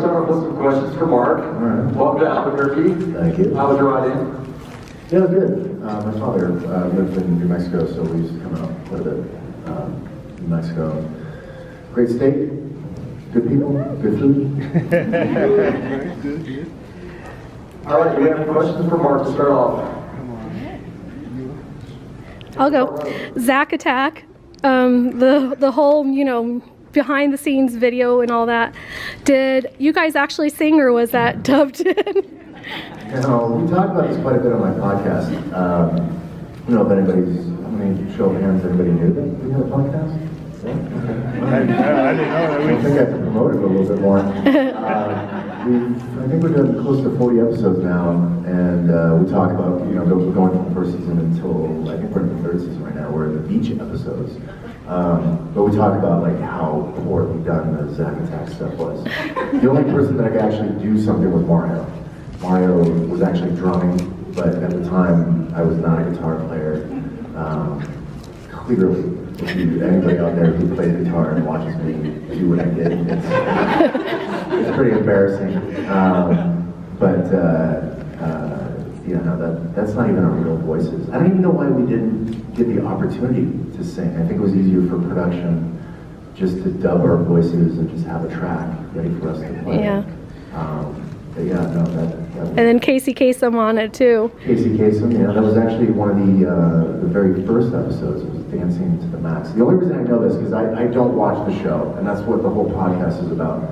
start off with some questions for Mark. All right. Welcome to Albuquerque. Thank you. How was your ride in? Yeah, it was good. My father lived in New Mexico, so we used to come out quite a bit. New Mexico. Great state, good people, good food. All right, do we have any questions for Mark to start off? I'll go. Zach Attack. The whole, behind the scenes video and all that. Did you guys actually sing or was that dubbed in? We talk about this quite a bit on my podcast. I don't know if anybody's, how many show of hands anybody knew that we had a podcast? Yeah? I didn't know I think I have to promote it a little bit more. I think we're doing close to 40 episodes now, and we talk about, going from the first season until, I think we're in the third season right now, we're in the beach episodes. But we talk about like how poorly done the Zack Attack stuff was. The only person that could actually do something was Mario. Mario was actually drumming, but at the time I was not a guitar player. Clearly, if anybody out there who plays guitar and watches me do what I did, it's pretty embarrassing. That's not even our real voices. I don't even know why we didn't get the opportunity to sing. I think it was easier for production just to dub our voices and just have a track ready for us to play. Yeah. But yeah, no, that And then Casey Kasem on it too. Casey Kasem, yeah, that was actually one of the very first episodes. It was Dancing to the Max. The only reason I know this is because I don't watch the show, and that's what the whole podcast is about.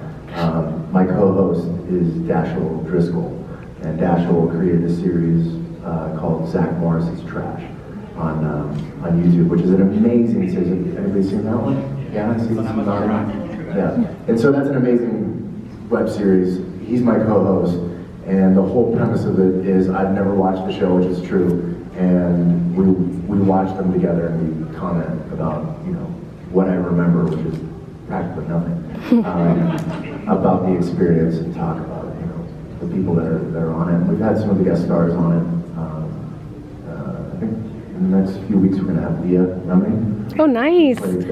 My co-host is Dashiell Driscoll, and Dashiell created a series called Zach Morris's Trash on YouTube, which is an amazing series. Anybody seen that one? Yeah, I see some nodding. Yeah, and so that's an amazing web series. He's my co-host, and the whole premise of it is I've never watched the show, which is true, and we watch them together and we comment about what I remember, which is practically nothing, about the experience and talk about the people that are on it. And we've had some of the guest stars on it. I think in the next few weeks we're going to have Leah Reming. Oh, nice. Played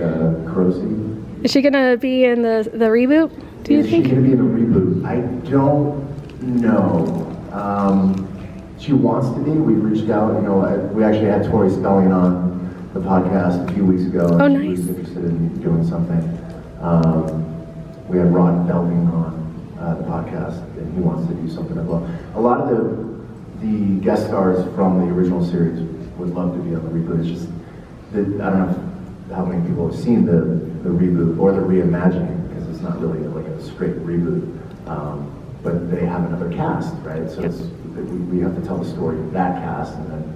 Carosi. Is she gonna be in the reboot? Do you think? Is she going to be in the reboot? I don't know. She wants to be. We've reached out. We actually had Tori Spelling on the podcast a few weeks ago. Oh, and nice. She was interested in doing something. We had Rod Belding on the podcast, and he wants to do something as well. A lot of the guest stars from the original series would love to be on the reboot. It's just that I don't know how many people have seen the reboot or the reimagining, because it's not really like a straight reboot. But they have another cast, right? So we have to tell the story of that cast and then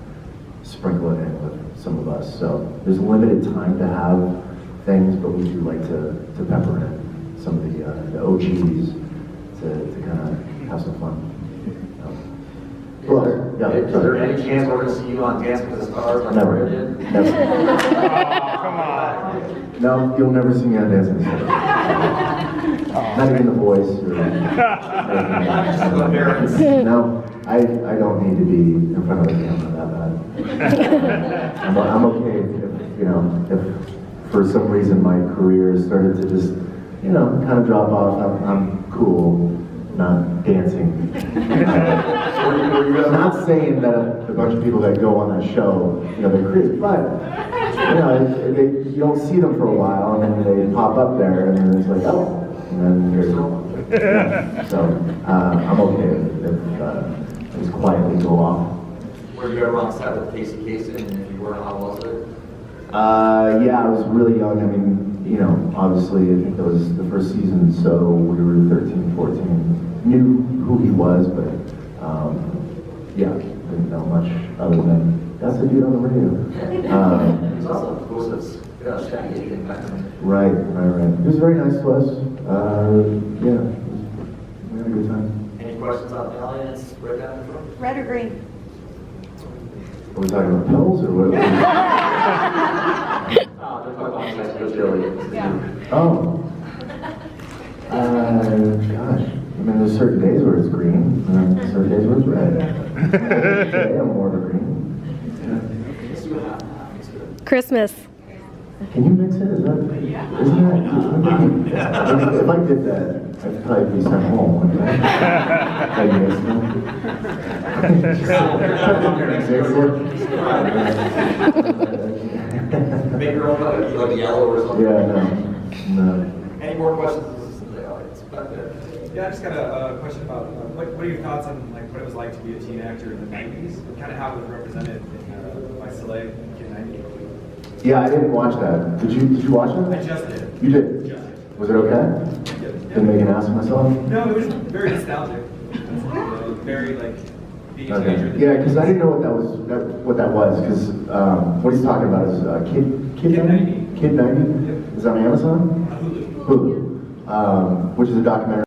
sprinkle it in with some of us. So there's limited time to have things, but we do like to pepper in some of the OGs to kind of have some fun. Well, yeah, Is there any chance we're going to see you on Dancing with the Stars like Never. Mario did? Never. Come on. No, you'll never see me on Dancing with the Stars. Not even the voice. No, I don't need to be in front of the camera that bad. I'm okay if for some reason my career started to just, kind of drop off. I'm cool, not dancing. I'm not saying that a bunch of people that go on that show, they're crazy, but you don't see them for a while, and then they pop up there, and then it's like, oh, and then there's no one. So I'm okay if just quietly go off. Were you ever on set with Casey Kasem, and if you were, how was it? Yeah, I was really young. I mean, obviously, I think that was the first season, so we were 13, 14. Knew who he was, but yeah, didn't know much other than that's a dude on the radio. He's also supposed to Shaggy thing back then. Right. He was very nice to us. Yeah, we had a good time. Any questions out in the audience? Right down the front. Red or green? Are we talking about pills or what? They're talking about sex with Billy. Yeah. Oh. Gosh. I mean, there's certain days where it's green, and then certain days where it's red. Today I'm more of a green. Let's do it now. Christmas. Can you mix it? Isn't that? If I did that, I'd probably be sent home, wouldn't I? Make your own, like yellow or something. Yeah, no. Any more questions in the audience? Yeah, I just got a question about what are your thoughts on like what it was like to be a teen actor in the '90s, and kind of how it was represented by Soleil in Kid 90. Yeah, I didn't watch that. Did you watch it? I just did. You did? Just did. Was it okay? Yeah. Didn't make an ass of myself? No, it was very nostalgic. Very like being a teenager. Okay. Yeah, because I didn't know what that was. Because what he's talking about is Kid 90? Kid 90? Yep. Is that on Amazon? Hulu. Hulu. Which is a documentary.